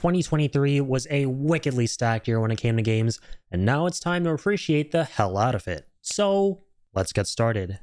2023 was a wickedly stacked year when it came to games, and now it's time to appreciate the hell out of it. So, let's get started.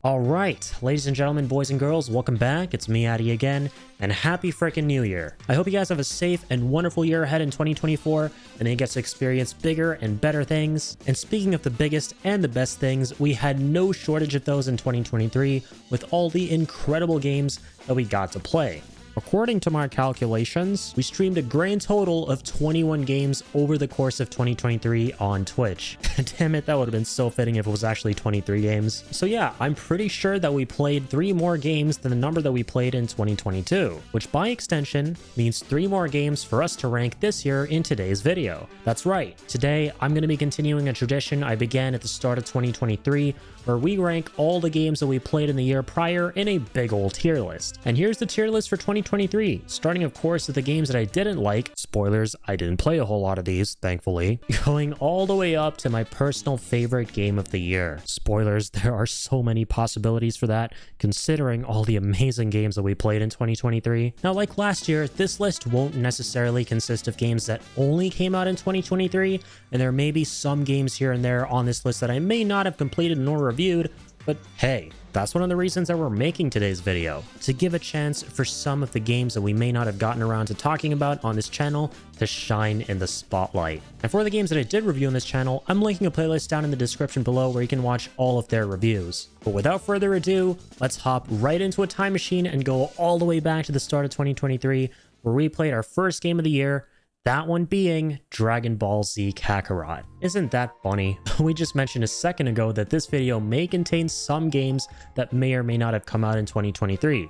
Alright, ladies and gentlemen, boys and girls, welcome back. It's me, Addy, again, and happy frickin' New Year. I hope you guys have a safe and wonderful year ahead in 2024, and you get to experience bigger and better things. And speaking of the biggest and the best things, we had no shortage of those in 2023, with all the incredible games that we got to play. According to my calculations, we streamed a grand total of 21 games over the course of 2023 on Twitch. Damn it, that would have been so fitting if it was actually 23 games. So yeah, I'm pretty sure that we played 3 more games than the number that we played in 2022, which by extension means 3 more games for us to rank this year in today's video. That's right, today I'm going to be continuing a tradition I began at the start of 2023, where we rank all the games that we played in the year prior in a big old tier list. And here's the tier list for 2023, starting of course with the games that I didn't like. Spoilers, I didn't play a whole lot of these, thankfully. Going all the way up to my personal favorite game of the year. Spoilers, there are so many possibilities for that, considering all the amazing games that we played in 2023. Now, like last year, this list won't necessarily consist of games that only came out in 2023, and there may be some games here and there on this list that I may not have completed nor reviewed, but hey, that's one of the reasons that we're making today's video, to give a chance for some of the games that we may not have gotten around to talking about on this channel to shine in the spotlight. And for the games that I did review on this channel, I'm linking a playlist down in the description below where you can watch all of their reviews. But without further ado, let's hop right into a time machine and go all the way back to the start of 2023, where we played our first game of the year, that one being Dragon Ball Z Kakarot. Isn't that funny? We just mentioned a second ago that this video may contain some games that may or may not have come out in 2023.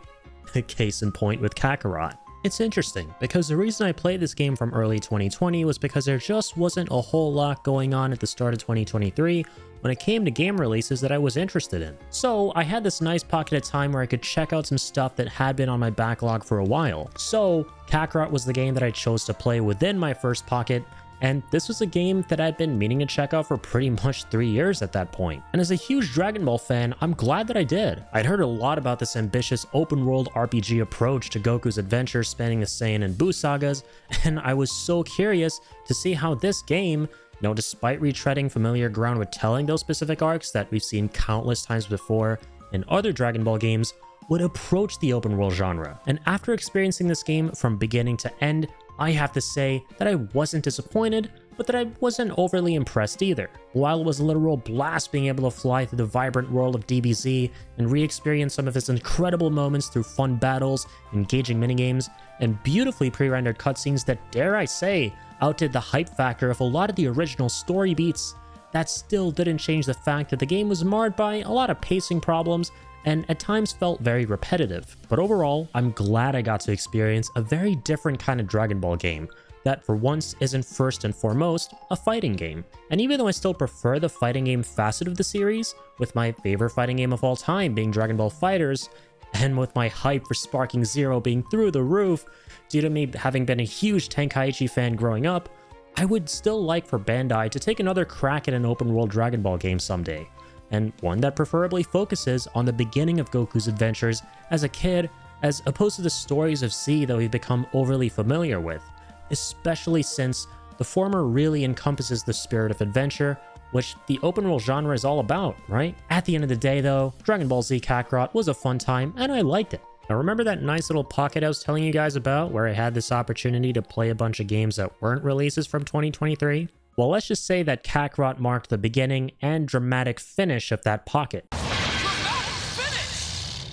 Case in point with Kakarot. It's interesting, because the reason I played this game from early 2020 was because there just wasn't a whole lot going on at the start of 2023 when it came to game releases that I was interested in. So I had this nice pocket of time where I could check out some stuff that had been on my backlog for a while. So Kakarot was the game that I chose to play within my first pocket, and this was a game that I'd been meaning to check out for pretty much 3 years at that point. And as a huge Dragon Ball fan, I'm glad that I did. I'd heard a lot about this ambitious open world RPG approach to Goku's adventure spanning the Saiyan and Buu sagas, and I was so curious to see how this game, despite retreading familiar ground with telling those specific arcs that we've seen countless times before in other Dragon Ball games, would approach the open world genre. And after experiencing this game from beginning to end, I have to say that I wasn't disappointed, but that I wasn't overly impressed either. While it was a literal blast being able to fly through the vibrant world of DBZ and re-experience some of its incredible moments through fun battles, engaging minigames, and beautifully pre-rendered cutscenes that, dare I say, outdid the hype factor of a lot of the original story beats, that still didn't change the fact that the game was marred by a lot of pacing problems and at times felt very repetitive. But overall, I'm glad I got to experience a very different kind of Dragon Ball game that for once isn't first and foremost a fighting game. And even though I still prefer the fighting game facet of the series, with my favorite fighting game of all time being Dragon Ball FighterZ, and with my hype for Sparking Zero being through the roof due to me having been a huge Tenkaichi fan growing up, I would still like for Bandai to take another crack at an open world Dragon Ball game someday, and one that preferably focuses on the beginning of Goku's adventures as a kid, as opposed to the stories of Z that we've become overly familiar with, especially since the former really encompasses the spirit of adventure, which the open world genre is all about, right? At the end of the day though, Dragon Ball Z Kakarot was a fun time and I liked it. Now remember that nice little pocket I was telling you guys about where I had this opportunity to play a bunch of games that weren't releases from 2023? Well, let's just say that Kakarot marked the beginning and dramatic finish of that pocket.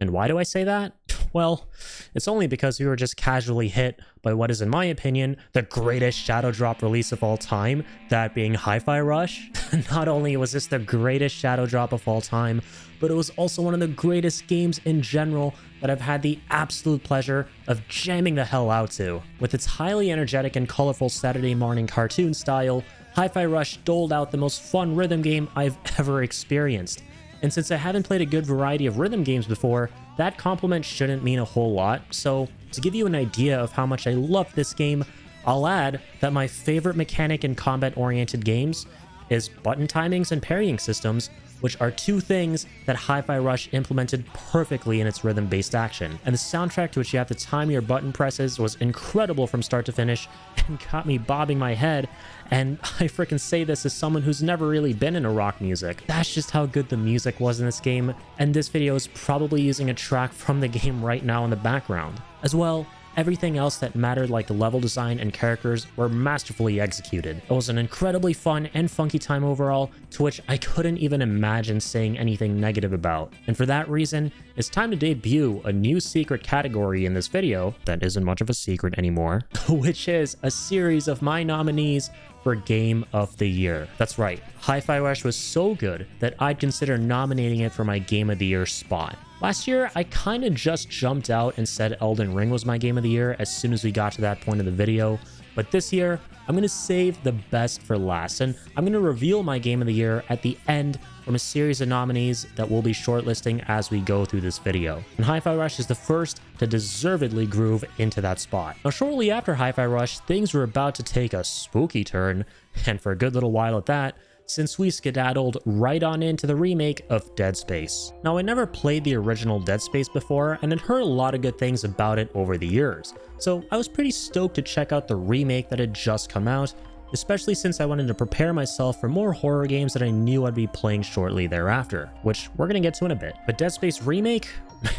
And why do I say that? Well, it's only because we were just casually hit by what is, in my opinion, the greatest Shadow Drop release of all time, that being Hi-Fi Rush. Not only was this the greatest Shadow Drop of all time, but it was also one of the greatest games in general that I've had the absolute pleasure of jamming the hell out to. With its highly energetic and colorful Saturday morning cartoon style, Hi-Fi Rush doled out the most fun rhythm game I've ever experienced. And since I haven't played a good variety of rhythm games before, that compliment shouldn't mean a whole lot. So to give you an idea of how much I love this game, I'll add that my favorite mechanic in combat-oriented games is button timings and parrying systems, which are two things that Hi-Fi Rush implemented perfectly in its rhythm-based action. And the soundtrack, to which you have to time your button presses, was incredible from start to finish and got me bobbing my head. And I freaking say this as someone who's never really been into rock music. That's just how good the music was in this game, and this video is probably using a track from the game right now in the background. As well, everything else that mattered, like the level design and characters, were masterfully executed. It was an incredibly fun and funky time overall, to which I couldn't even imagine saying anything negative about. And for that reason, it's time to debut a new secret category in this video that isn't much of a secret anymore, which is a series of my nominees for Game of the Year. That's right, Hi-Fi Rush was so good that I'd consider nominating it for my Game of the Year spot. Last year, I kinda just jumped out and said Elden Ring was my Game of the Year as soon as we got to that point of the video, but this year, I'm gonna save the best for last, and I'm gonna reveal my Game of the Year at the end from a series of nominees that we'll be shortlisting as we go through this video. And Hi-Fi Rush is the first to deservedly groove into that spot. Now, shortly after Hi-Fi Rush, things were about to take a spooky turn, and for a good little while at that, since we skedaddled right on into the remake of Dead Space. Now, I never played the original Dead Space before, and had heard a lot of good things about it over the years, so I was pretty stoked to check out the remake that had just come out, especially since I wanted to prepare myself for more horror games that I knew I'd be playing shortly thereafter, which we're gonna get to in a bit. But Dead Space Remake?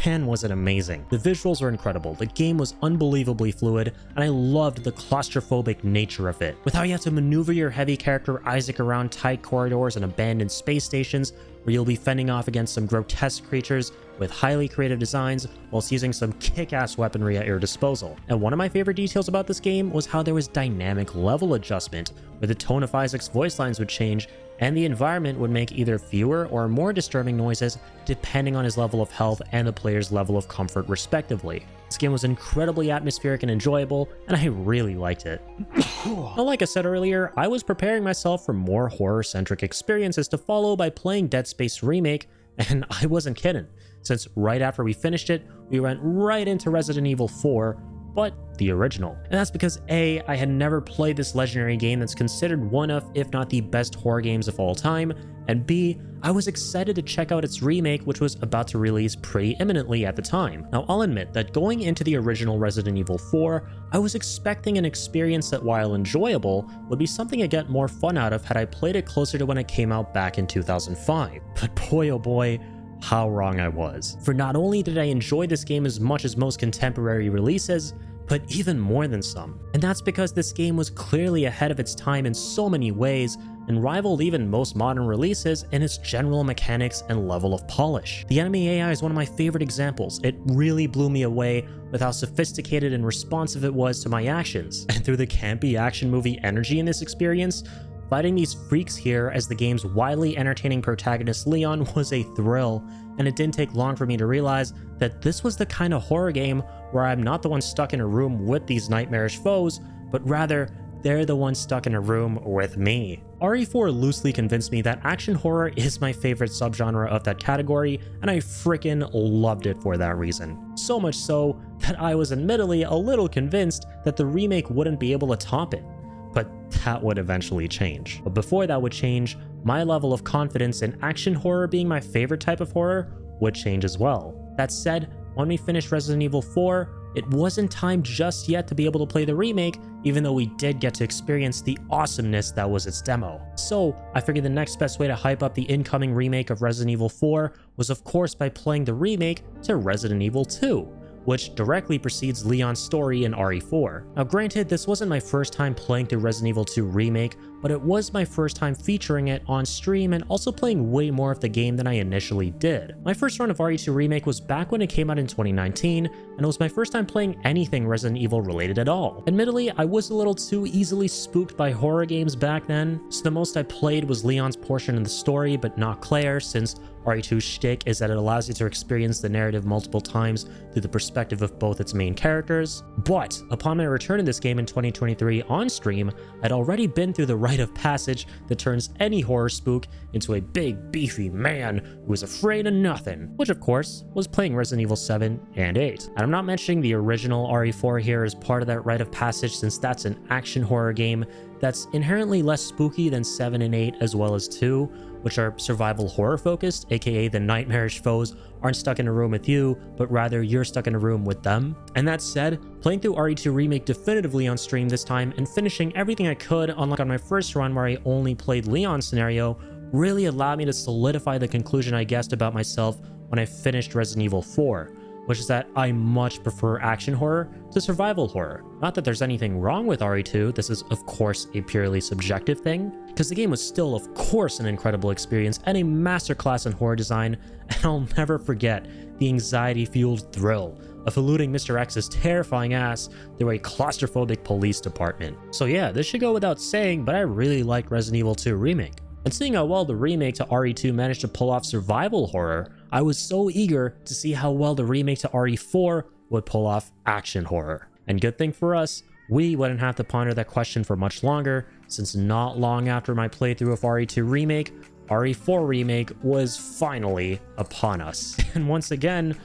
Man, was it amazing. The visuals were incredible, the game was unbelievably fluid, and I loved the claustrophobic nature of it. With how you have to maneuver your heavy character Isaac around tight corridors and abandoned space stations, where you'll be fending off against some grotesque creatures with highly creative designs, whilst using some kick-ass weaponry at your disposal. And one of my favorite details about this game was how there was dynamic level adjustment, where the tone of Isaac's voice lines would change, and the environment would make either fewer or more disturbing noises depending on his level of health and the player's level of comfort respectively. This game was incredibly atmospheric and enjoyable, and I really liked it. Now, like I said earlier, I was preparing myself for more horror-centric experiences to follow by playing Dead Space Remake, and I wasn't kidding, since right after we finished it, we went right into Resident Evil 4, but the original. And that's because A, I had never played this legendary game that's considered one of, if not the best horror games of all time, and B, I was excited to check out its remake, which was about to release pretty imminently at the time. Now, I'll admit that going into the original Resident Evil 4, I was expecting an experience that, while enjoyable, would be something I'd get more fun out of had I played it closer to when it came out back in 2005. But boy oh boy, how wrong I was. For not only did I enjoy this game as much as most contemporary releases, but even more than some. And that's because this game was clearly ahead of its time in so many ways, and rivaled even most modern releases in its general mechanics and level of polish. The enemy AI is one of my favorite examples. It really blew me away with how sophisticated and responsive it was to my actions. And through the campy action movie energy in this experience, fighting these freaks here as the game's wildly entertaining protagonist Leon was a thrill, and it didn't take long for me to realize that this was the kind of horror game where I'm not the one stuck in a room with these nightmarish foes, but rather they're the ones stuck in a room with me. RE4 loosely convinced me that action horror is my favorite subgenre of that category, and I frickin' loved it for that reason. So much so that I was admittedly a little convinced that the remake wouldn't be able to top it. But that would eventually change. But before that would change, my level of confidence in action horror being my favorite type of horror would change as well. That said, when we finished Resident Evil 4, it wasn't time just yet to be able to play the remake, even though we did get to experience the awesomeness that was its demo. So I figured the next best way to hype up the incoming remake of Resident Evil 4 was of course by playing the remake to Resident Evil 2, which directly precedes Leon's story in RE4. Now granted, this wasn't my first time playing through Resident Evil 2 Remake, but it was my first time featuring it on stream and also playing way more of the game than I initially did. My first run of RE2 Remake was back when it came out in 2019, and it was my first time playing anything Resident Evil related at all. Admittedly, I was a little too easily spooked by horror games back then, so the most I played was Leon's portion of the story, but not Claire, since RE2's shtick is that it allows you to experience the narrative multiple times through the perspective of both its main characters. But upon my return to this game in 2023 on stream, I'd already been through the rite of passage that turns any horror spook into a big beefy man who is afraid of nothing, which of course was playing Resident Evil 7 and 8. And I'm not mentioning the original RE4 here as part of that rite of passage, since that's an action horror game that's inherently less spooky than 7 and 8 as well as 2, which are survival horror focused, aka the nightmarish foes aren't stuck in a room with you, but rather you're stuck in a room with them. And that said, playing through RE2 Remake definitively on stream this time and finishing everything I could, unlike on my first run where I only played Leon's scenario, really allowed me to solidify the conclusion I guessed about myself when I finished Resident Evil 4, which is that I much prefer action horror to survival horror. Not that there's anything wrong with RE2, this is of course a purely subjective thing, because the game was still of course an incredible experience and a masterclass in horror design, and I'll never forget the anxiety-fueled thrill of eluding Mr. X's terrifying ass through a claustrophobic police department. So yeah, this should go without saying, but I really like Resident Evil 2 Remake. And seeing how well the remake to RE2 managed to pull off survival horror, I was so eager to see how well the remake to RE4 would pull off action horror. And good thing for us, we wouldn't have to ponder that question for much longer, since not long after my playthrough of RE2 Remake, RE4 Remake was finally upon us. And once again,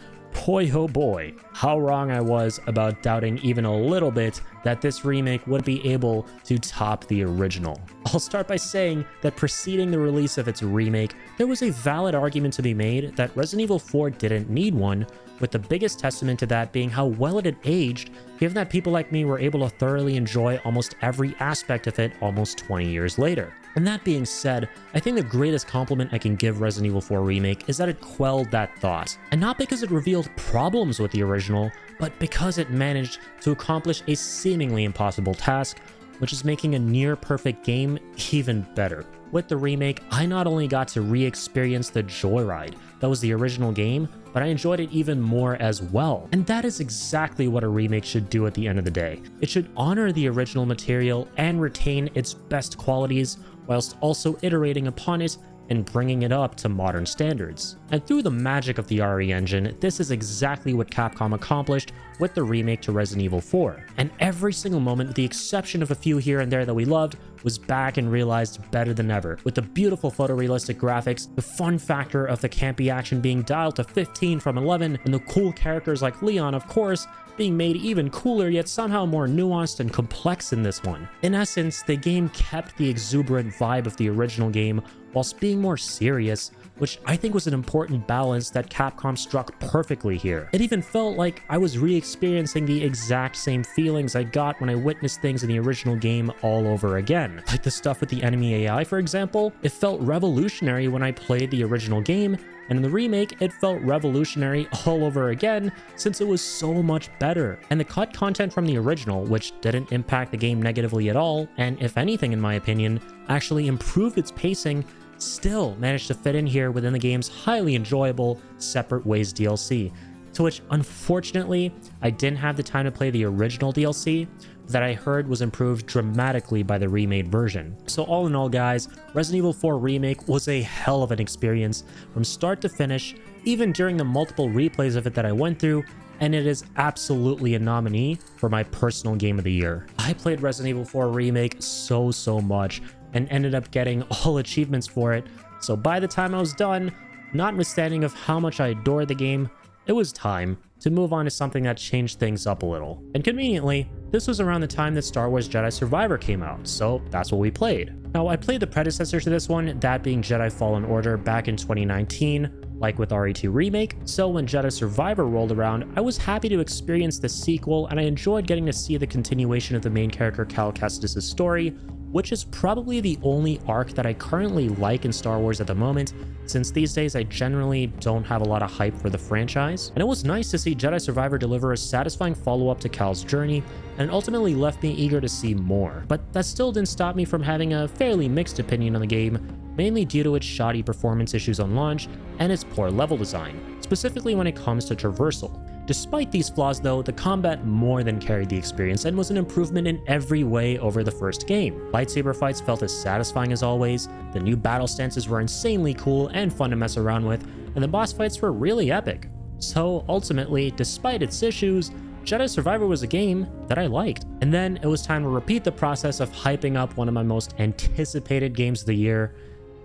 boy oh boy, how wrong I was about doubting even a little bit that this remake would be able to top the original. I'll start by saying that preceding the release of its remake, there was a valid argument to be made that Resident Evil 4 didn't need one, with the biggest testament to that being how well it had aged, given that people like me were able to thoroughly enjoy almost every aspect of it almost 20 years later. And that being said, I think the greatest compliment I can give Resident Evil 4 Remake is that it quelled that thought. And not because it revealed problems with the original, but because it managed to accomplish a seemingly impossible task, which is making a near-perfect game even better. With the remake, I not only got to re-experience the joyride that was the original game, but I enjoyed it even more as well. And that is exactly what a remake should do at the end of the day. It should honor the original material and retain its best qualities, whilst also iterating upon it and bringing it up to modern standards. And through the magic of the RE engine, this is exactly what Capcom accomplished with the remake to Resident Evil 4. And every single moment, with the exception of a few here and there that we loved, was back and realized better than ever. With the beautiful photorealistic graphics, the fun factor of the campy action being dialed to 15 from 11, and the cool characters like Leon, of course, being made even cooler yet somehow more nuanced and complex in this one. In essence, the game kept the exuberant vibe of the original game whilst being more serious, which I think was an important balance that Capcom struck perfectly here. It even felt like I was re-experiencing the exact same feelings I got when I witnessed things in the original game all over again. Like the stuff with the enemy AI, for example, it felt revolutionary when I played the original game, and in the remake, it felt revolutionary all over again since it was so much better. And the cut content from the original, which didn't impact the game negatively at all, and if anything in my opinion, actually improved its pacing, still managed to fit in here within the game's highly enjoyable Separate Ways DLC, to which unfortunately I didn't have the time to play the original DLC that I heard was improved dramatically by the remade version. So all in all guys, Resident Evil 4 Remake was a hell of an experience from start to finish, even during the multiple replays of it that I went through, and it is absolutely a nominee for my personal game of the year. I played Resident Evil 4 Remake so much and ended up getting all achievements for it, so by the time I was done, notwithstanding of how much I adored the game, it was time to move on to something that changed things up a little. And conveniently, this was around the time that Star Wars Jedi Survivor came out, so that's what we played. Now, I played the predecessor to this one, that being Jedi Fallen Order, back in 2019, like with RE2 Remake, so when Jedi Survivor rolled around, I was happy to experience the sequel, and I enjoyed getting to see the continuation of the main character Cal Kestis' story, which is probably the only arc that I currently like in Star Wars at the moment, since these days I generally don't have a lot of hype for the franchise. And it was nice to see Jedi Survivor deliver a satisfying follow-up to Cal's journey, and ultimately left me eager to see more. But that still didn't stop me from having a fairly mixed opinion on the game, mainly due to its shoddy performance issues on launch and its poor level design, specifically when it comes to traversal. Despite these flaws though, the combat more than carried the experience and was an improvement in every way over the first game. Lightsaber fights felt as satisfying as always, the new battle stances were insanely cool and fun to mess around with, and the boss fights were really epic. So ultimately, despite its issues, Jedi Survivor was a game that I liked. And then it was time to repeat the process of hyping up one of my most anticipated games of the year,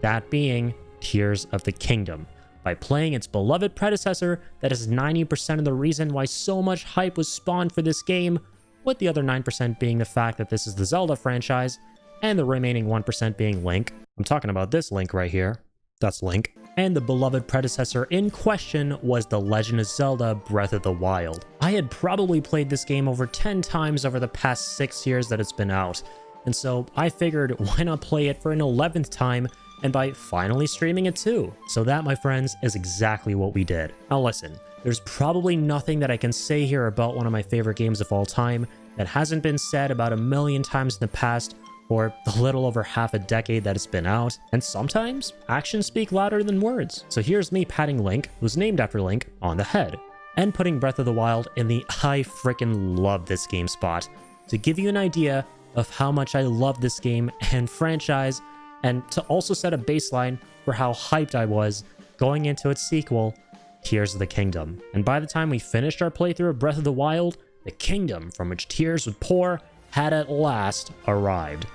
that being Tears of the Kingdom, by playing its beloved predecessor that is 90% of the reason why so much hype was spawned for this game, with the other 9% being the fact that this is the Zelda franchise, and the remaining 1% being Link. I'm talking about this Link right here. that's Link. And the beloved predecessor in question was The Legend of Zelda Breath of the Wild. I had probably played this game over 10 times over the past 6 years that it's been out, and so I figured why not play it for an 11th time and by finally streaming it too. So that, my friends, is exactly what we did. Now listen, there's probably nothing that I can say here about one of my favorite games of all time that hasn't been said about a million times in the past or the little over half a decade that it's been out, and sometimes actions speak louder than words. So here's me patting Link, who's named after Link, on the head, and putting Breath of the Wild in the I freaking love this game spot, to give you an idea of how much I love this game and franchise, and to also set a baseline for how hyped I was going into its sequel, Tears of the Kingdom. And by the time we finished our playthrough of Breath of the Wild, the kingdom from which tears would pour had at last arrived.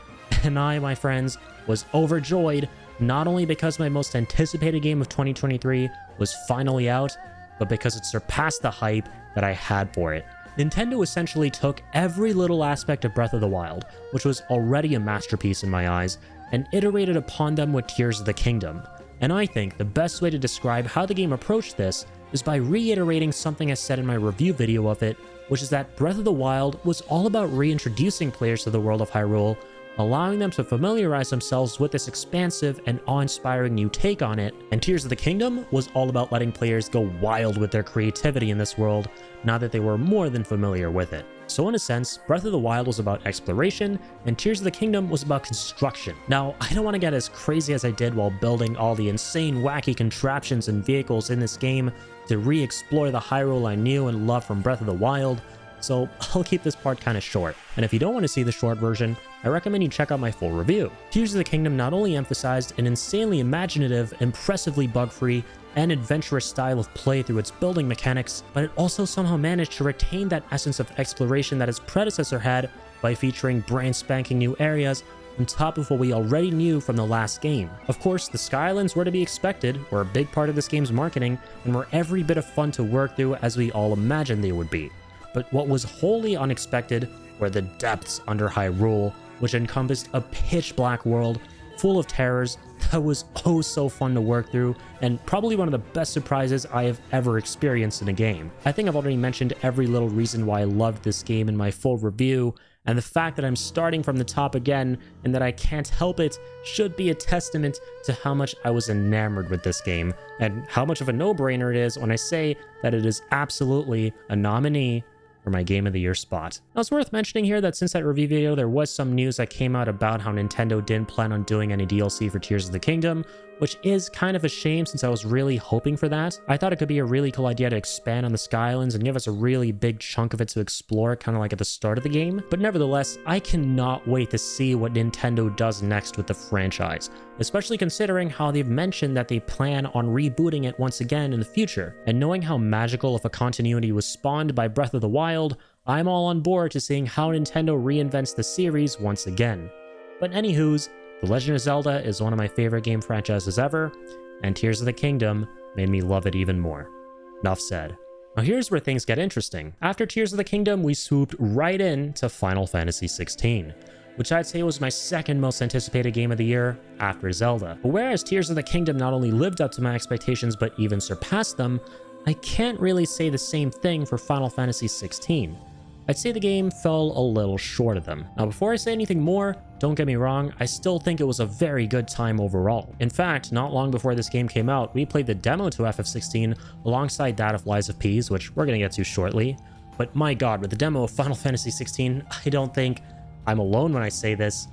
And I, my friends, was overjoyed, not only because my most anticipated game of 2023 was finally out, but because it surpassed the hype that I had for it. Nintendo essentially took every little aspect of Breath of the Wild, which was already a masterpiece in my eyes, and iterated upon them with Tears of the Kingdom. And I think the best way to describe how the game approached this is by reiterating something I said in my review video of it, which is that Breath of the Wild was all about reintroducing players to the world of Hyrule, allowing them to familiarize themselves with this expansive and awe-inspiring new take on it, and Tears of the Kingdom was all about letting players go wild with their creativity in this world, now that they were more than familiar with it. So in a sense, Breath of the Wild was about exploration, and Tears of the Kingdom was about construction. Now, I don't want to get as crazy as I did while building all the insane wacky contraptions and vehicles in this game to re-explore the Hyrule I knew and loved from Breath of the Wild, so I'll keep this part kind of short. And if you don't want to see the short version, I recommend you check out my full review. Tears of the Kingdom not only emphasized an insanely imaginative, impressively bug-free, and adventurous style of play through its building mechanics, but it also somehow managed to retain that essence of exploration that its predecessor had by featuring brand spanking new areas on top of what we already knew from the last game. Of course, the Skylands were to be expected, were a big part of this game's marketing, and were every bit of fun to work through as we all imagined they would be. But what was wholly unexpected were the depths under Hyrule, which encompassed a pitch-black world full of terrors that was oh so fun to work through, and probably one of the best surprises I have ever experienced in a game. I think I've already mentioned every little reason why I loved this game in my full review, and the fact that I'm starting from the top again and that I can't help it should be a testament to how much I was enamored with this game, and how much of a no-brainer it is when I say that it is absolutely a nominee for my Game of the Year spot. Now, it's worth mentioning here that since that review video, there was some news that came out about how Nintendo didn't plan on doing any DLC for Tears of the Kingdom, which is kind of a shame since I was really hoping for that. I thought it could be a really cool idea to expand on the Skylands and give us a really big chunk of it to explore, kind of like at the start of the game. But nevertheless, I cannot wait to see what Nintendo does next with the franchise, especially considering how they've mentioned that they plan on rebooting it once again in the future. And knowing how magical of a continuity was spawned by Breath of the Wild, I'm all on board to seeing how Nintendo reinvents the series once again. But anywho's, The Legend of Zelda is one of my favorite game franchises ever, and Tears of the Kingdom made me love it even more. Enough said. Now here's where things get interesting. After Tears of the Kingdom, we swooped right in to Final Fantasy XVI, which I'd say was my second most anticipated game of the year after Zelda. But whereas Tears of the Kingdom not only lived up to my expectations but even surpassed them, I can't really say the same thing for Final Fantasy XVI. I'd say the game fell a little short of them. Now, before I say anything more, don't get me wrong, I still think it was a very good time overall. In fact, not long before this game came out, we played the demo to FF16 alongside that of Lies of P, which we're gonna get to shortly. But my god, with the demo of Final Fantasy XVI, I don't think I'm alone when I say this.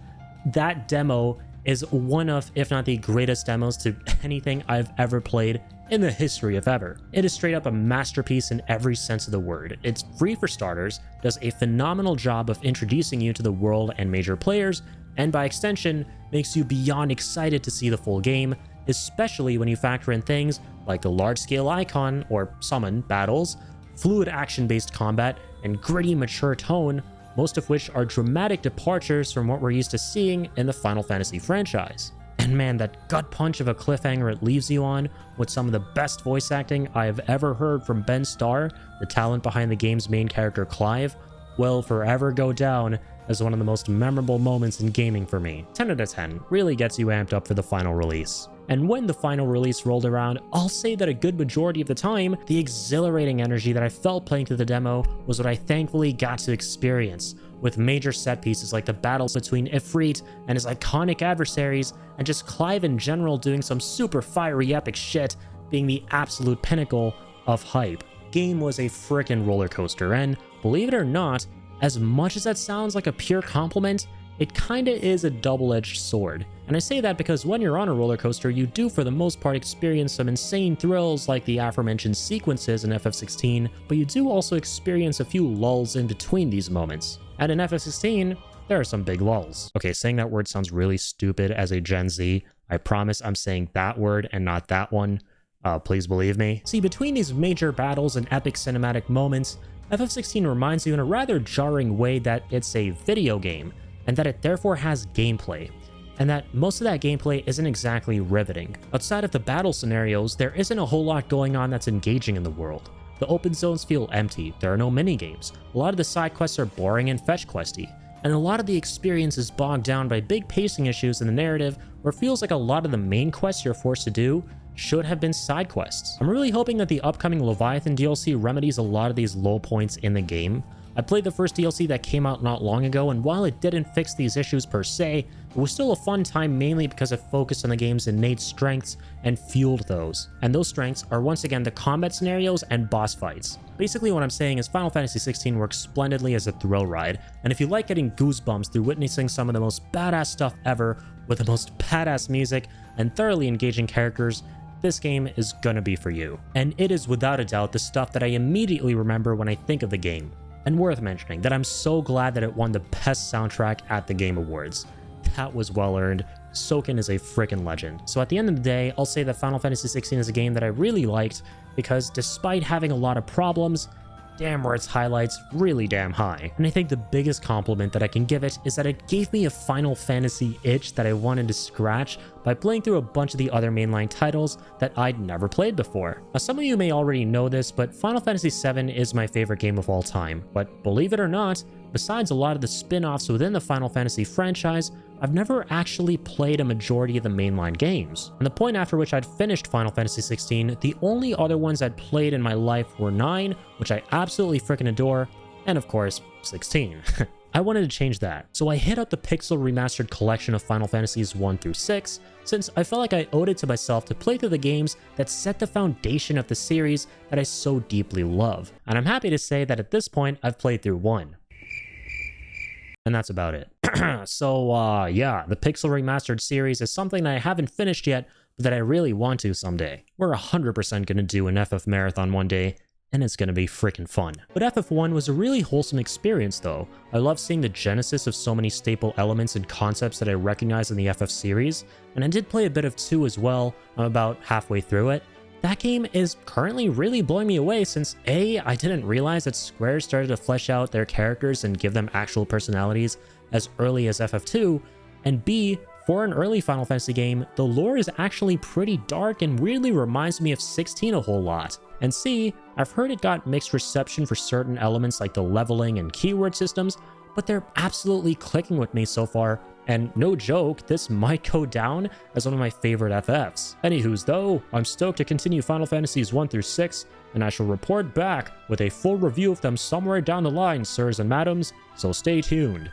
That demo is one of, if not the greatest demos to anything I've ever played in the history of ever. It is straight up a masterpiece in every sense of the word. It's free for starters, does a phenomenal job of introducing you to the world and major players, and by extension, makes you beyond excited to see the full game, especially when you factor in things like the large-scale icon or summon battles, fluid action-based combat, and gritty, mature tone, most of which are dramatic departures from what we're used to seeing in the Final Fantasy franchise. And man, that gut punch of a cliffhanger it leaves you on, with some of the best voice acting I have ever heard from Ben Starr, the talent behind the game's main character Clive, will forever go down as one of the most memorable moments in gaming for me. 10 out of 10, really gets you amped up for the final release. And when the final release rolled around, I'll say that a good majority of the time, the exhilarating energy that I felt playing through the demo was what I thankfully got to experience, with major set pieces like the battles between Ifrit and his iconic adversaries, and just Clive in general doing some super fiery epic shit being the absolute pinnacle of hype. Game was a frickin' roller coaster, and believe it or not, as much as that sounds like a pure compliment, it kinda is a double-edged sword. And I say that because when you're on a roller coaster, you do for the most part experience some insane thrills like the aforementioned sequences in FF16, but you do also experience a few lulls in between these moments. And in FF16, there are some big lulls. Okay, saying that word sounds really stupid as a Gen Z. I promise I'm saying that word and not that one. Please believe me. See, between these major battles and epic cinematic moments, FF16 reminds you in a rather jarring way that it's a video game, and that it therefore has gameplay, and that most of that gameplay isn't exactly riveting. Outside of the battle scenarios, there isn't a whole lot going on that's engaging in the world. The open zones feel empty, there are no minigames, a lot of the side quests are boring and fetch questy, and a lot of the experience is bogged down by big pacing issues in the narrative where it feels like a lot of the main quests you're forced to do should have been side quests. I'm really hoping that the upcoming Leviathan DLC remedies a lot of these low points in the game. I played the first DLC that came out not long ago, and while it didn't fix these issues per se, it was still a fun time mainly because it focused on the game's innate strengths and fueled those. And those strengths are once again the combat scenarios and boss fights. Basically what I'm saying is Final Fantasy XVI works splendidly as a thrill ride, and if you like getting goosebumps through witnessing some of the most badass stuff ever with the most badass music and thoroughly engaging characters, this game is gonna be for you. And it is without a doubt the stuff that I immediately remember when I think of the game. And worth mentioning that I'm so glad that it won the best soundtrack at the Game Awards. That was well earned. Soken is a freaking legend. So at the end of the day, I'll say that Final Fantasy XVI is a game that I really liked because despite having a lot of problems, damn were its highlights really damn high. And I think the biggest compliment that I can give it is that it gave me a Final Fantasy itch that I wanted to scratch by playing through a bunch of the other mainline titles that I'd never played before. Now, some of you may already know this, but Final Fantasy VII is my favorite game of all time. But believe it or not, besides a lot of the spin-offs within the Final Fantasy franchise, I've never actually played a majority of the mainline games. And the point after which I'd finished Final Fantasy XVI, the only other ones I'd played in my life were 9, which I absolutely freaking adore, and of course, 16. I wanted to change that, so I hit up the Pixel Remastered collection of Final Fantasies 1 through 6, since I felt like I owed it to myself to play through the games that set the foundation of the series that I so deeply love. And I'm happy to say that at this point, I've played through 1. And that's about it. So, yeah, the Pixel Remastered series is something that I haven't finished yet, but that I really want to someday. We're 100% gonna do an FF marathon one day, and it's gonna be freaking fun. But FF1 was a really wholesome experience though. I love seeing the genesis of so many staple elements and concepts that I recognize in the FF series, and I did play a bit of 2 as well. I'm about halfway through it. That game is currently really blowing me away since A, I didn't realize that Square started to flesh out their characters and give them actual personalities as early as FF2, and B, for an early Final Fantasy game, the lore is actually pretty dark and weirdly reminds me of 16 a whole lot. And C, I've heard it got mixed reception for certain elements like the leveling and keyword systems, but they're absolutely clicking with me so far, and no joke, this might go down as one of my favorite FFs. Anywho's though, I'm stoked to continue Final Fantasies 1 through 6, and I shall report back with a full review of them somewhere down the line, sirs and madams, so stay tuned.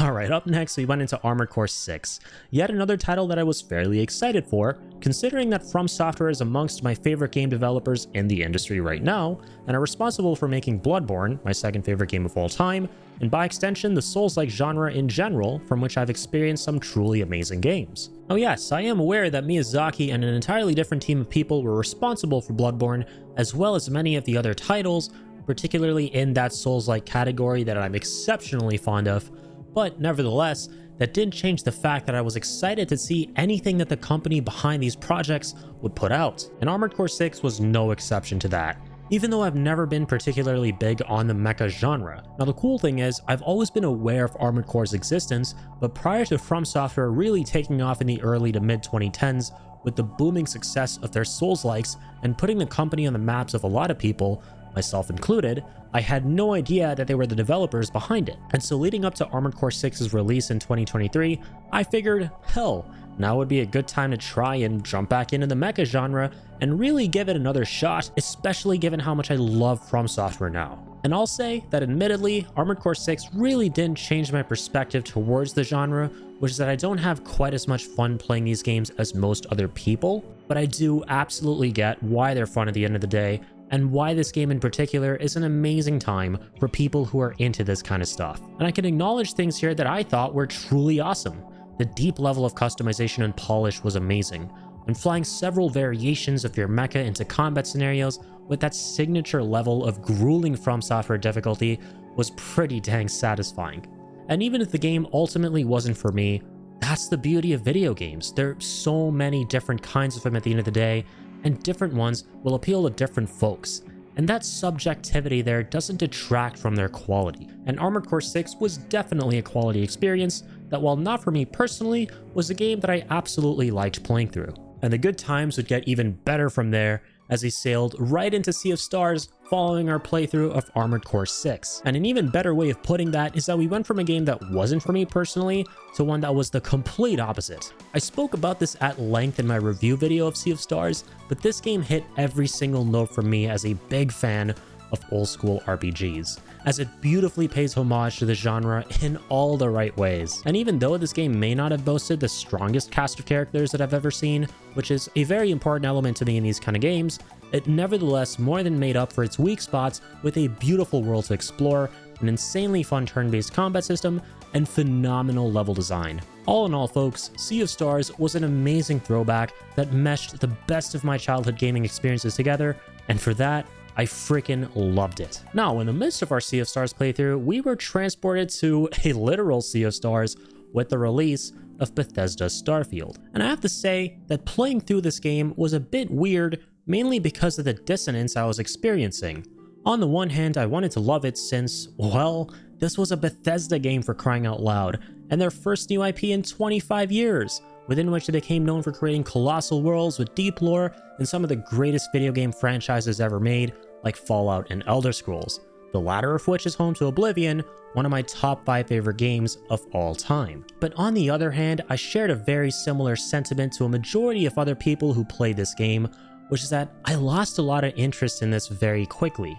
Alright, up next we went into Armored Core 6, yet another title that I was fairly excited for, considering that From Software is amongst my favorite game developers in the industry right now, and are responsible for making Bloodborne, my second favorite game of all time, and by extension the Souls-like genre in general, from which I've experienced some truly amazing games. Oh yes, I am aware that Miyazaki and an entirely different team of people were responsible for Bloodborne, as well as many of the other titles, particularly in that Souls-like category that I'm exceptionally fond of, but nevertheless, that didn't change the fact that I was excited to see anything that the company behind these projects would put out. And Armored Core 6 was no exception to that, even though I've never been particularly big on the mecha genre. Now the cool thing is, I've always been aware of Armored Core's existence, but prior to From Software really taking off in the early to mid 2010s with the booming success of their Souls-likes and putting the company on the maps of a lot of people, myself included, I had no idea that they were the developers behind it. And so leading up to Armored Core 6's release in 2023, I figured, hell, now would be a good time to try and jump back into the mecha genre and really give it another shot, especially given how much I love From Software now. And I'll say that admittedly, Armored Core 6 really didn't change my perspective towards the genre, which is that I don't have quite as much fun playing these games as most other people, but I do absolutely get why they're fun at the end of the day, and why this game in particular is an amazing time for people who are into this kind of stuff. And I can acknowledge things here that I thought were truly awesome. The deep level of customization and polish was amazing, and flying several variations of your mecha into combat scenarios with that signature level of grueling From Software difficulty was pretty dang satisfying. And even if the game ultimately wasn't for me, that's the beauty of video games. There are so many different kinds of them at the end of the day, and different ones will appeal to different folks. And that subjectivity there doesn't detract from their quality. And Armored Core 6 was definitely a quality experience that, while not for me personally, was a game that I absolutely liked playing through. And the good times would get even better from there as he sailed right into Sea of Stars following our playthrough of Armored Core 6. And an even better way of putting that is that we went from a game that wasn't for me personally to one that was the complete opposite. I spoke about this at length in my review video of Sea of Stars, but this game hit every single note for me as a big fan of old school RPGs, as it beautifully pays homage to the genre in all the right ways. And even though this game may not have boasted the strongest cast of characters that I've ever seen, which is a very important element to me in these kind of games, it nevertheless more than made up for its weak spots with a beautiful world to explore, an insanely fun turn-based combat system, and phenomenal level design. All in all, folks, Sea of Stars was an amazing throwback that meshed the best of my childhood gaming experiences together, and for that, I freaking loved it. Now, in the midst of our Sea of Stars playthrough, we were transported to a literal Sea of Stars with the release of Bethesda's Starfield. And I have to say that playing through this game was a bit weird, mainly because of the dissonance I was experiencing. On the one hand, I wanted to love it since, well, this was a Bethesda game for crying out loud, and their first new IP in 25 years, within which they became known for creating colossal worlds with deep lore and some of the greatest video game franchises ever made, like Fallout and Elder Scrolls, the latter of which is home to Oblivion, one of my top 5 favorite games of all time. But on the other hand, I shared a very similar sentiment to a majority of other people who played this game, which is that I lost a lot of interest in this very quickly.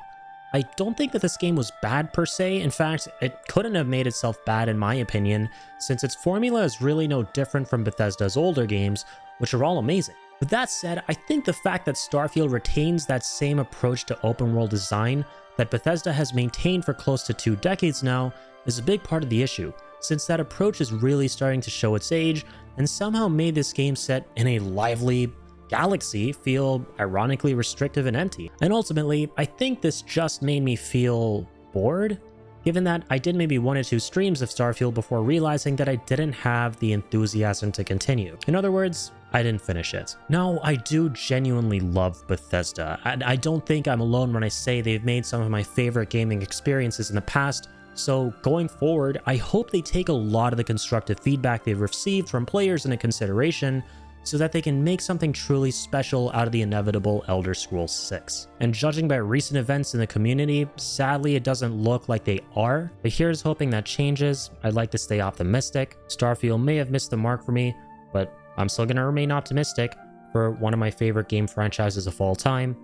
I don't think that this game was bad per se. In fact, it couldn't have made itself bad in my opinion, since its formula is really no different from Bethesda's older games, which are all amazing. With that said, I think the fact that Starfield retains that same approach to open world design that Bethesda has maintained for close to 2 decades now is a big part of the issue, since that approach is really starting to show its age and somehow made this game set in a lively galaxy feel ironically restrictive and empty. And ultimately, I think this just made me feel bored, given that I did maybe 1 or 2 streams of Starfield before realizing that I didn't have the enthusiasm to continue. In other words, I didn't finish it. Now, I do genuinely love Bethesda, and I don't think I'm alone when I say they've made some of my favorite gaming experiences in the past, so going forward, I hope they take a lot of the constructive feedback they've received from players into consideration, so that they can make something truly special out of the inevitable Elder Scrolls 6. And judging by recent events in the community, sadly it doesn't look like they are, but here's hoping that changes. I'd like to stay optimistic. Starfield may have missed the mark for me, but I'm still gonna remain optimistic for one of my favorite game franchises of all time.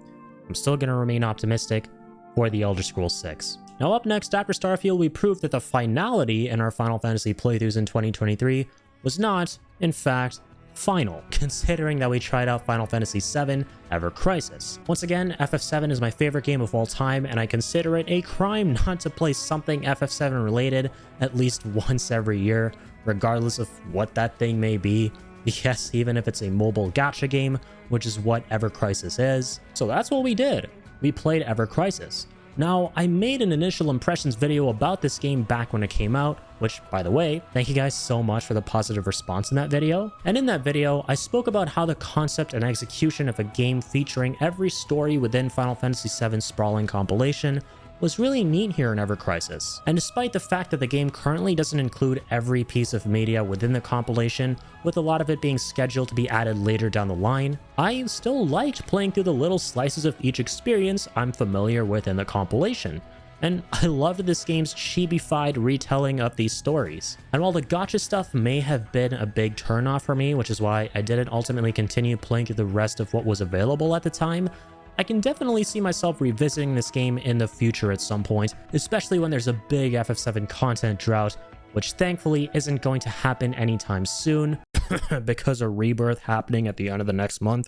I'm still gonna remain optimistic for the Elder Scrolls 6. Now up next, after Starfield, we proved that the finality in our Final Fantasy playthroughs in 2023 was not, in fact, final, considering that we tried out Final Fantasy VII Ever Crisis. Once again, FF7 is my favorite game of all time, and I consider it a crime not to play something FF7 related at least once every year, regardless of what that thing may be. Yes, even if it's a mobile gacha game, which is what Ever Crisis is. So that's what we did. We played Ever Crisis. Now, I made an initial impressions video about this game back when it came out, which, by the way, thank you guys so much for the positive response in that video. And in that video, I spoke about how the concept and execution of a game featuring every story within Final Fantasy VII Sprawling compilation was really neat here in Ever Crisis. And despite the fact that the game currently doesn't include every piece of media within the compilation, with a lot of it being scheduled to be added later down the line, I still liked playing through the little slices of each experience I'm familiar with in the compilation. And I loved this game's chibi-fied retelling of these stories. And while the gacha stuff may have been a big turnoff for me, which is why I didn't ultimately continue playing through the rest of what was available at the time, I can definitely see myself revisiting this game in the future at some point, especially when there's a big FF7 content drought, which thankfully isn't going to happen anytime soon, because of Rebirth happening at the end of the next month.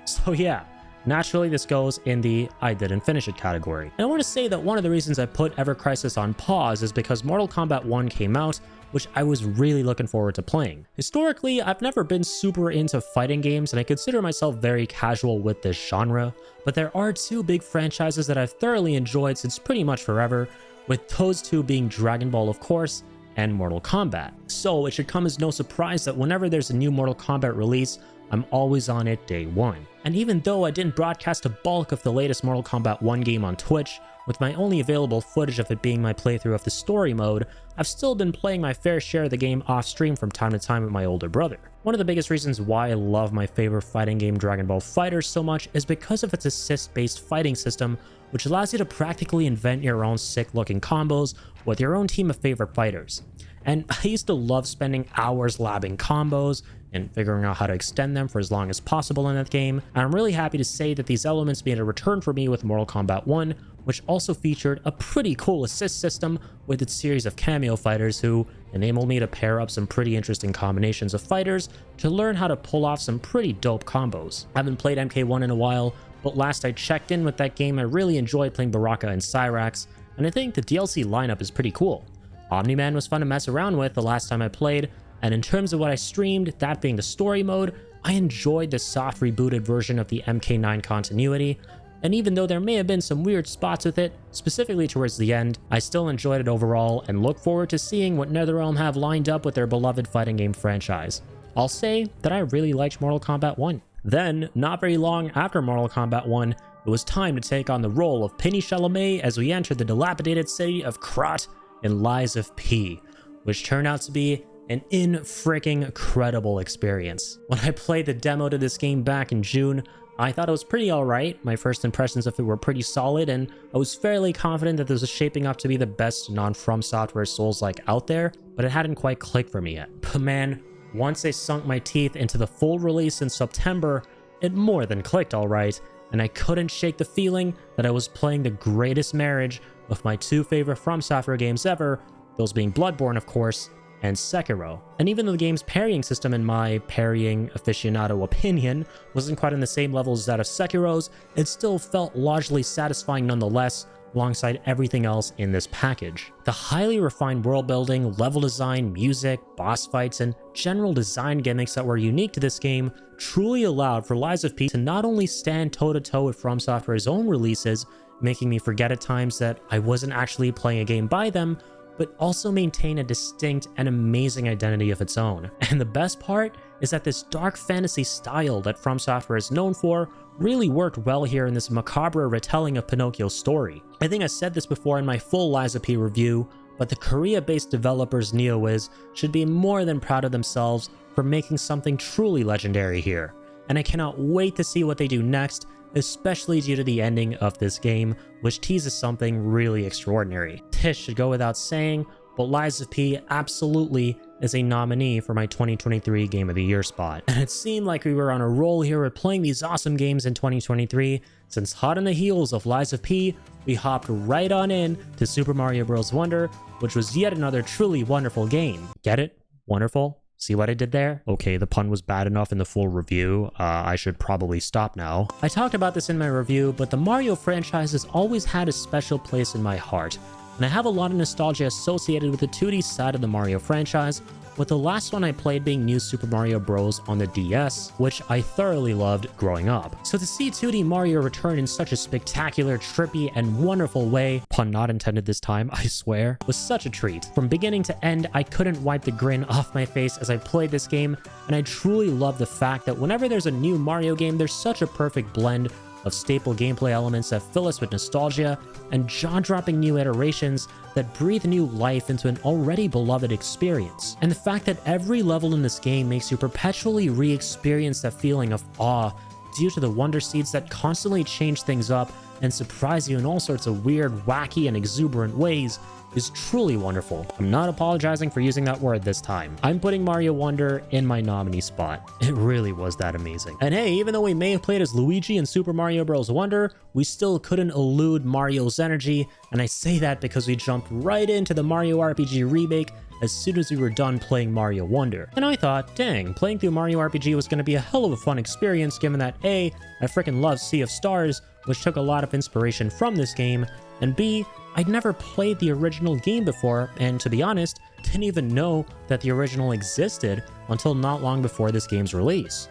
So yeah. Naturally, this goes in the I didn't finish it category. And I want to say that one of the reasons I put Ever Crisis on pause is because Mortal Kombat 1 came out, which I was really looking forward to playing. Historically, I've never been super into fighting games, and I consider myself very casual with this genre, but there are two big franchises that I've thoroughly enjoyed since pretty much forever, with those two being Dragon Ball, of course, and Mortal Kombat. So it should come as no surprise that whenever there's a new Mortal Kombat release, I'm always on it day one. And even though I didn't broadcast a bulk of the latest Mortal Kombat 1 game on Twitch, with my only available footage of it being my playthrough of the story mode, I've still been playing my fair share of the game off stream from time to time with my older brother. One of the biggest reasons why I love my favorite fighting game Dragon Ball FighterZ so much is because of its assist-based fighting system, which allows you to practically invent your own sick-looking combos with your own team of favorite fighters. And I used to love spending hours labbing combos and figuring out how to extend them for as long as possible in that game, and I'm really happy to say that these elements made a return for me with Mortal Kombat 1, which also featured a pretty cool assist system with its series of cameo fighters who enabled me to pair up some pretty interesting combinations of fighters to learn how to pull off some pretty dope combos. I haven't played MK1 in a while, but last I checked in with that game, I really enjoyed playing Baraka and Cyrax, and I think the DLC lineup is pretty cool. Omni-Man was fun to mess around with the last time I played, and in terms of what I streamed, that being the story mode, I enjoyed the soft rebooted version of the MK9 continuity, and even though there may have been some weird spots with it, specifically towards the end, I still enjoyed it overall and look forward to seeing what NetherRealm have lined up with their beloved fighting game franchise. I'll say that I really liked Mortal Kombat 1. Then, not very long after Mortal Kombat 1, it was time to take on the role of Penny Chalamet as we entered the dilapidated city of Krat in Lies of P, which turned out to be an incredible experience. When I played the demo to this game back in June, I thought it was pretty alright. My first impressions of it were pretty solid, and I was fairly confident that this was shaping up to be the best non-From Software Souls-like out there, but it hadn't quite clicked for me yet. But man, once I sunk my teeth into the full release in September, it more than clicked alright, and I couldn't shake the feeling that I was playing the greatest marriage of my two favorite From Software games ever, those being Bloodborne, of course, and Sekiro. And even though the game's parrying system, in my parrying aficionado opinion, wasn't quite on the same level as that of Sekiro's, it still felt largely satisfying nonetheless, alongside everything else in this package. The highly refined world building, level design, music, boss fights, and general design gimmicks that were unique to this game truly allowed for Lies of P to not only stand toe-to-toe with From Software's own releases, making me forget at times that I wasn't actually playing a game by them, but also maintain a distinct and amazing identity of its own. And the best part is that this dark fantasy style that From Software is known for really worked well here in this macabre retelling of Pinocchio's story. I think I said this before in my full Lies of P review, but the Korea-based developers NeoWiz should be more than proud of themselves for making something truly legendary here. And I cannot wait to see what they do next, especially due to the ending of this game, which teases something really extraordinary. This should go without saying, but Lies of P absolutely is a nominee for my 2023 Game of the Year spot. And it seemed like we were on a roll here with playing these awesome games in 2023, since hot on the heels of Lies of P, we hopped right on in to Super Mario Bros. Wonder, which was yet another truly wonderful game. Get it? Wonderful? See what I did there? Okay, the pun was bad enough in the full review. I should probably stop now. I talked about this in my review, but the Mario franchise has always had a special place in my heart, and I have a lot of nostalgia associated with the 2D side of the Mario franchise, with the last one I played being New Super Mario Bros. On the DS, which I thoroughly loved growing up. So to see 2D Mario return in such a spectacular, trippy, and wonderful way, pun not intended this time, I swear, was such a treat. From beginning to end, I couldn't wipe the grin off my face as I played this game, and I truly love the fact that whenever there's a new Mario game, there's such a perfect blend of staple gameplay elements that fill us with nostalgia, and jaw-dropping new iterations that breathe new life into an already beloved experience. And the fact that every level in this game makes you perpetually re-experience that feeling of awe due to the wonder seeds that constantly change things up and surprise you in all sorts of weird, wacky, and exuberant ways is truly wonderful. I'm not apologizing for using that word this time. I'm putting Mario Wonder in my nominee spot. It really was that amazing. And hey, even though we may have played as Luigi in Super Mario Bros. Wonder, we still couldn't elude Mario's energy, and I say that because we jumped right into the Mario RPG remake as soon as we were done playing Mario Wonder. And I thought, dang, playing through Mario RPG was going to be a hell of a fun experience given that A, I freaking love Sea of Stars, which took a lot of inspiration from this game, and B, I'd never played the original game before, and to be honest, didn't even know that the original existed until not long before this game's release.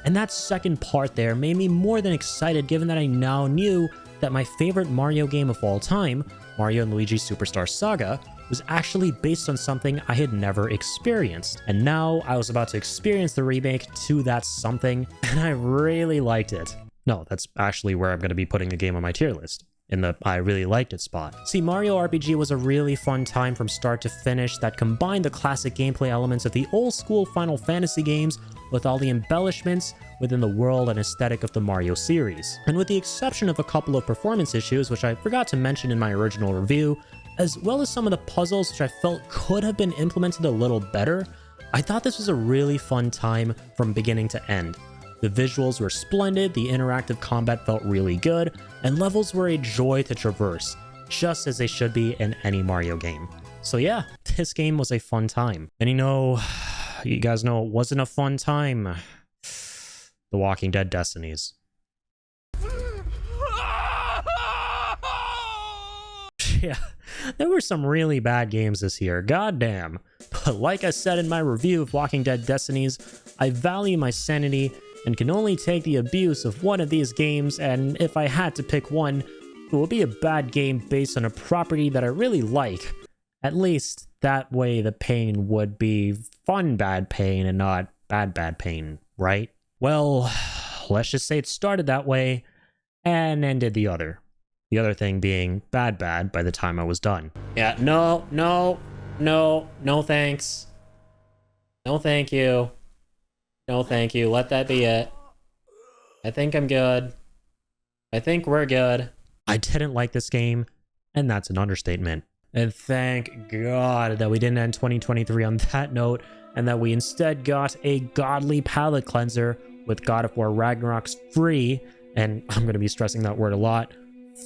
And that second part there made me more than excited given that I now knew that my favorite Mario game of all time, Mario & Luigi Superstar Saga, was actually based on something I had never experienced. And now I was about to experience the remake to that something, and I really liked it. No, that's actually where I'm going to be putting the game on my tier list, in the I really liked it spot. See, Mario RPG was a really fun time from start to finish that combined the classic gameplay elements of the old school Final Fantasy games with all the embellishments within the world and aesthetic of the Mario series. And with the exception of a couple of performance issues, which I forgot to mention in my original review, as well as some of the puzzles which I felt could have been implemented a little better, I thought this was a really fun time from beginning to end. The visuals were splendid, the interactive combat felt really good, and levels were a joy to traverse, just as they should be in any Mario game. So yeah, this game was a fun time. And you guys know it wasn't a fun time. The Walking Dead Destinies. Yeah, there were some really bad games this year, goddamn. But like I said in my review of Walking Dead Destinies, I value my sanity and can only take the abuse of one of these games, and if I had to pick one, it would be a bad game based on a property that I really like. At least that way the pain would be fun bad pain and not bad pain, right? Well, let's just say it started that way and ended the other. The other thing being bad by the time I was done. Yeah, no thanks. No thank you. No thank you, let that be it. I think I'm good. I think we're good. I didn't like this game, and that's an understatement. And thank God that we didn't end 2023 on that note, and that we instead got a godly palate cleanser with God of War Ragnarok's free, and I'm going to be stressing that word a lot,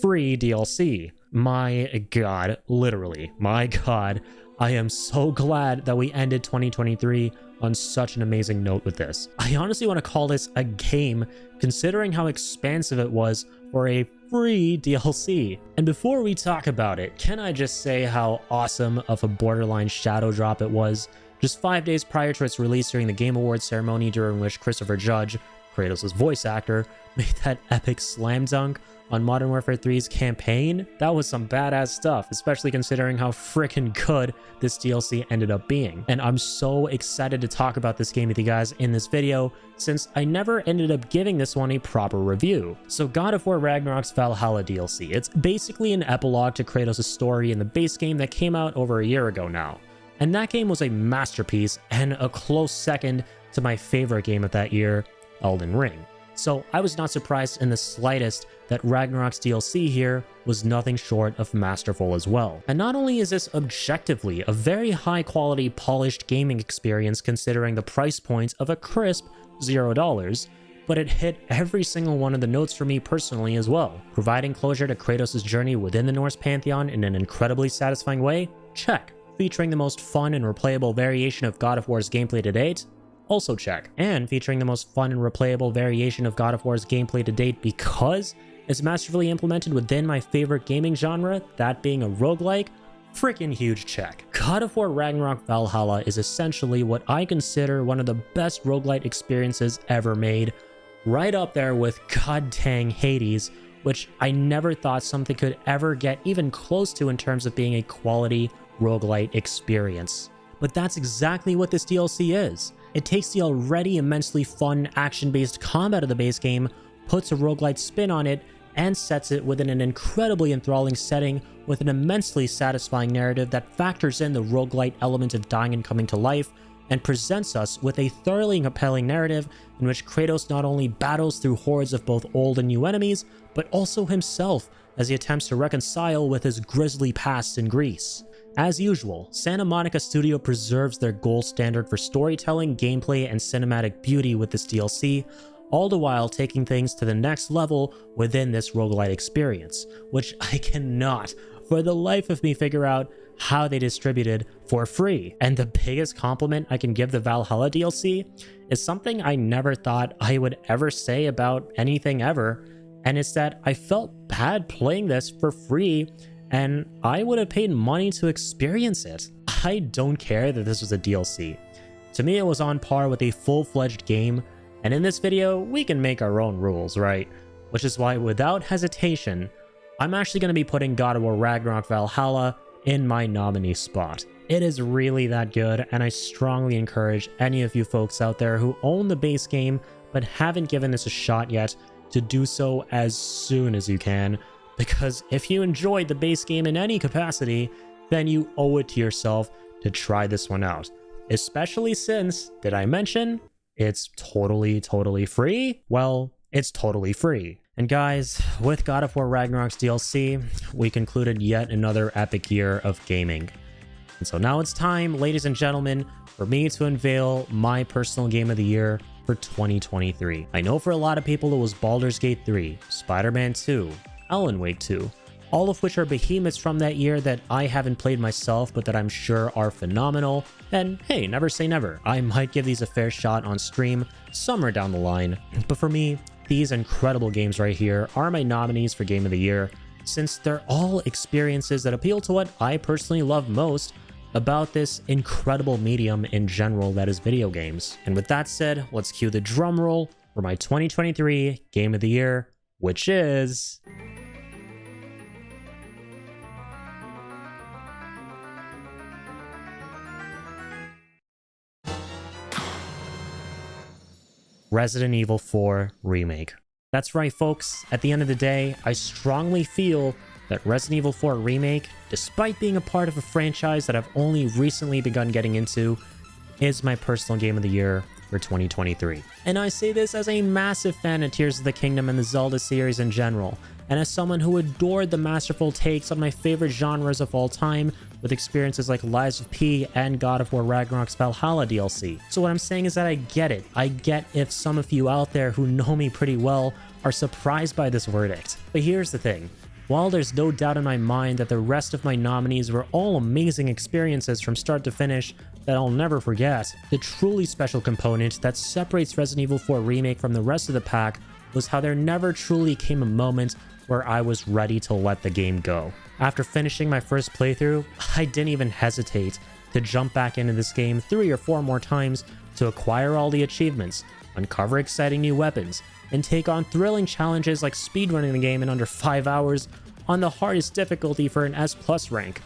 free DLC. My God, literally, my God, I am so glad that we ended 2023 on such an amazing note with this. I honestly want to call this a game, considering how expansive it was for a free DLC. And before we talk about it, can I just say how awesome of a borderline shadow drop it was? Just 5 days prior to its release during the Game Awards ceremony, during which Christopher Judge, Kratos' voice actor, made that epic slam dunk on Modern Warfare 3's campaign. That was some badass stuff, especially considering how freaking good this DLC ended up being. And I'm so excited to talk about this game with you guys in this video, since I never ended up giving this one a proper review. So God of War Ragnarok's Valhalla DLC. It's basically an epilogue to Kratos' story in the base game that came out over a year ago now. And that game was a masterpiece and a close second to my favorite game of that year, Elden Ring. So I was not surprised in the slightest that Ragnarok's DLC here was nothing short of masterful as well. And not only is this objectively a very high quality polished gaming experience considering the price point of a crisp $0, but it hit every single one of the notes for me personally as well. Providing closure to Kratos' journey within the Norse pantheon in an incredibly satisfying way? Check. Featuring the most fun and replayable variation of God of War's gameplay to date? Also check. And featuring the most fun and replayable variation of God of War's gameplay to date because it's masterfully implemented within my favorite gaming genre, that being a roguelike? Freaking huge check. God of War Ragnarok Valhalla is essentially what I consider one of the best roguelite experiences ever made, right up there with god dang Hades, which I never thought something could ever get even close to in terms of being a quality roguelite experience. But that's exactly what this DLC is. It takes the already immensely fun action-based combat of the base game, puts a roguelite spin on it, and sets it within an incredibly enthralling setting with an immensely satisfying narrative that factors in the roguelite element of dying and coming to life, and presents us with a thoroughly compelling narrative in which Kratos not only battles through hordes of both old and new enemies, but also himself as he attempts to reconcile with his grisly past in Greece. As usual, Santa Monica Studio preserves their gold standard for storytelling, gameplay, and cinematic beauty with this DLC, all the while taking things to the next level within this roguelite experience, which I cannot, for the life of me, figure out how they distributed for free. And the biggest compliment I can give the Valhalla DLC is something I never thought I would ever say about anything ever, and it's that I felt bad playing this for free, and I would have paid money to experience it. I don't care that this was a DLC. To me, it was on par with a full-fledged game, and in this video, we can make our own rules, right? Which is why, without hesitation, I'm actually going to be putting God of War Ragnarok Valhalla in my nominee spot. It is really that good, and I strongly encourage any of you folks out there who own the base game but haven't given this a shot yet to do so as soon as you can, because if you enjoyed the base game in any capacity, then you owe it to yourself to try this one out. Especially since, did I mention, it's totally free? Well, it's totally free. And guys, with God of War Ragnarok's DLC, we concluded yet another epic year of gaming. And so now it's time, ladies and gentlemen, for me to unveil my personal game of the year for 2023. I know for a lot of people it was Baldur's Gate 3, Spider-Man 2, Alan Wake 2, all of which are behemoths from that year that I haven't played myself, but that I'm sure are phenomenal. And hey, never say never. I might give these a fair shot on stream somewhere down the line. But for me, these incredible games right here are my nominees for Game of the Year, since they're all experiences that appeal to what I personally love most about this incredible medium in general that is video games. And with that said, let's cue the drum roll for my 2023 Game of the Year, which is... Resident Evil 4 Remake. That's right, folks. At the end of the day, I strongly feel that Resident Evil 4 Remake, despite being a part of a franchise that I've only recently begun getting into, is my personal Game of the Year for 2023. And I say this as a massive fan of Tears of the Kingdom and the Zelda series in general, and as someone who adored the masterful takes on my favorite genres of all time, with experiences like Lies of P and God of War Ragnarok's Valhalla DLC. So what I'm saying is that I get it. I get if some of you out there who know me pretty well are surprised by this verdict. But here's the thing. While there's no doubt in my mind that the rest of my nominees were all amazing experiences from start to finish that I'll never forget, the truly special component that separates Resident Evil 4 Remake from the rest of the pack was how there never truly came a moment where I was ready to let the game go. After finishing my first playthrough, I didn't even hesitate to jump back into this game 3 or 4 more times to acquire all the achievements, uncover exciting new weapons, and take on thrilling challenges like speedrunning the game in under 5 hours on the hardest difficulty for an S+ rank.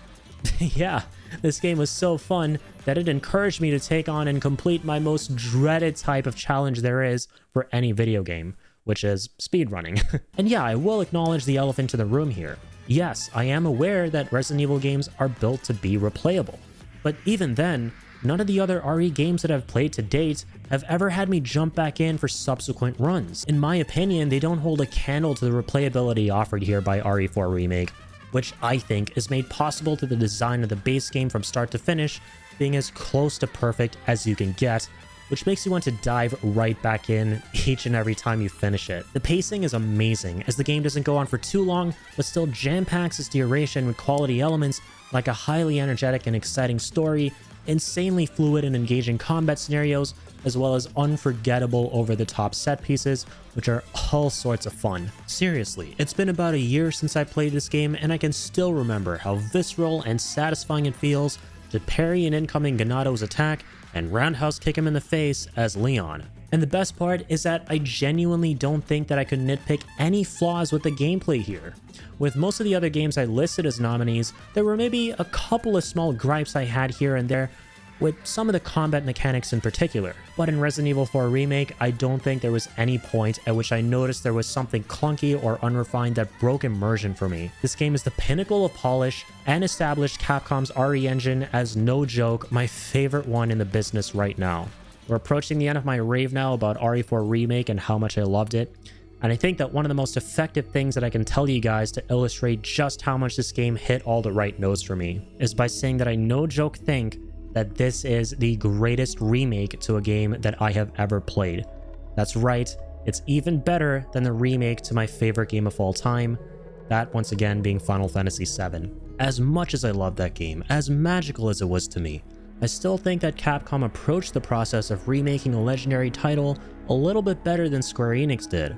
Yeah, this game was so fun that it encouraged me to take on and complete my most dreaded type of challenge there is for any video game, which is speedrunning. And yeah, I will acknowledge the elephant in the room here. Yes, I am aware that Resident Evil games are built to be replayable, but even then, none of the other RE games that I've played to date have ever had me jump back in for subsequent runs. In my opinion, they don't hold a candle to the replayability offered here by RE4 Remake, which I think is made possible through the design of the base game from start to finish being as close to perfect as you can get, which makes you want to dive right back in each and every time you finish it. The pacing is amazing, as the game doesn't go on for too long, but still jam-packs its duration with quality elements like a highly energetic and exciting story, insanely fluid and engaging combat scenarios, as well as unforgettable over-the-top set pieces, which are all sorts of fun. Seriously, it's been about a year since I played this game, and I can still remember how visceral and satisfying it feels to parry an incoming Ganado's attack and roundhouse kick him in the face as Leon. And the best part is that I genuinely don't think that I could nitpick any flaws with the gameplay here. With most of the other games I listed as nominees, there were maybe a couple of small gripes I had here and there, with some of the combat mechanics in particular. But in Resident Evil 4 Remake, I don't think there was any point at which I noticed there was something clunky or unrefined that broke immersion for me. This game is the pinnacle of polish and established Capcom's RE engine as, no joke, my favorite one in the business right now. We're approaching the end of my rave now about RE4 Remake and how much I loved it. And I think that one of the most effective things that I can tell you guys to illustrate just how much this game hit all the right notes for me is by saying that I no joke think that this is the greatest remake to a game that I have ever played. That's right, it's even better than the remake to my favorite game of all time, that once again being Final Fantasy VII. As much as I love that game, as magical as it was to me, I still think that Capcom approached the process of remaking a legendary title a little bit better than Square Enix did.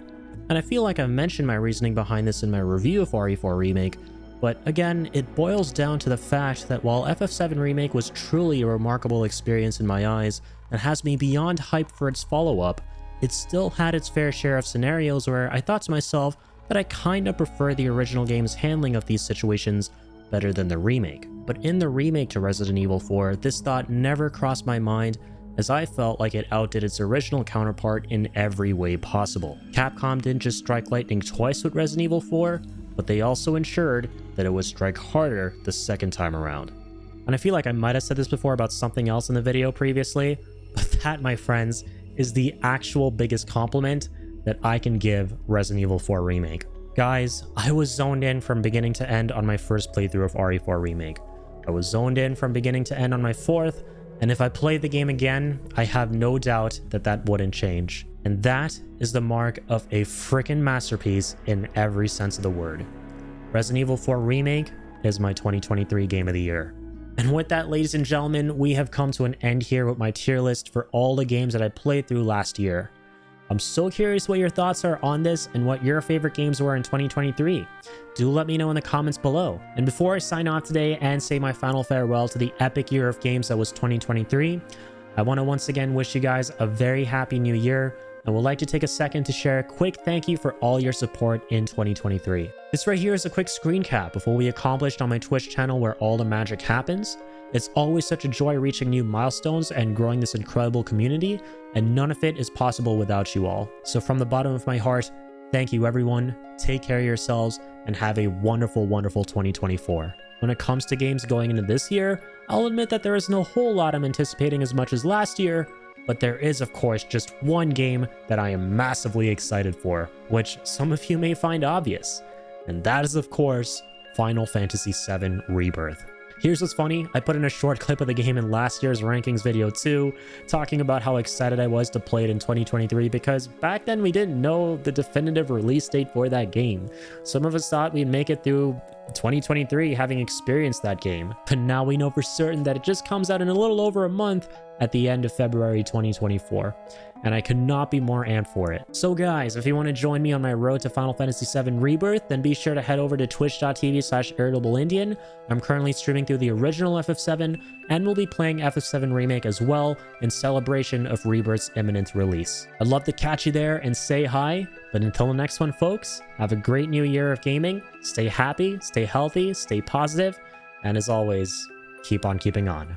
And I feel like I've mentioned my reasoning behind this in my review of RE4 Remake, but again, it boils down to the fact that while FF7 Remake was truly a remarkable experience in my eyes and has me beyond hyped for its follow-up, it still had its fair share of scenarios where I thought to myself that I kinda prefer the original game's handling of these situations better than the remake. But in the remake to Resident Evil 4, this thought never crossed my mind, as I felt like it outdid its original counterpart in every way possible. Capcom didn't just strike lightning twice with Resident Evil 4, but they also ensured that it would strike harder the second time around. And I feel like I might have said this before about something else in the video previously, but that, my friends, is the actual biggest compliment that I can give Resident Evil 4 Remake. Guys, I was zoned in from beginning to end on my first playthrough of RE4 Remake. I was zoned in from beginning to end on my fourth, and if I played the game again, I have no doubt that that wouldn't change. And that is the mark of a freaking masterpiece in every sense of the word. Resident Evil 4 Remake is my 2023 Game of the Year. And with that, ladies and gentlemen, we have come to an end here with my tier list for all the games that I played through last year. I'm so curious what your thoughts are on this and what your favorite games were in 2023. Do let me know in the comments below. And before I sign off today and say my final farewell to the epic year of games that was 2023, I want to once again wish you guys a very happy new year, and would like to take a second to share a quick thank you for all your support in 2023. This right here is a quick screen cap of what we accomplished on my Twitch channel where all the magic happens. It's always such a joy reaching new milestones and growing this incredible community, and none of it is possible without you all. So from the bottom of my heart, thank you everyone, take care of yourselves, and have a wonderful, wonderful 2024. When it comes to games going into this year, I'll admit that there is no whole lot I'm anticipating as much as last year, but there is of course just one game that I am massively excited for, which some of you may find obvious, and that is of course Final Fantasy VII Rebirth. Here's what's funny, I put in a short clip of the game in last year's rankings video too, talking about how excited I was to play it in 2023 because back then we didn't know the definitive release date for that game. Some of us thought we'd make it through 2023 having experienced that game, but now we know for certain that it just comes out in a little over a month at the end of February 2024, and I could not be more amped for it. So guys, if you want to join me on my road to Final Fantasy VII Rebirth, then be sure to head over to twitch.tv/IrritableIndian. I'm currently streaming through the original FF7, and we'll be playing FF7 Remake as well in celebration of Rebirth's imminent release. I'd love to catch you there and say hi, but until the next one folks, have a great new year of gaming, stay happy, stay healthy, stay positive, and as always, keep on keeping on.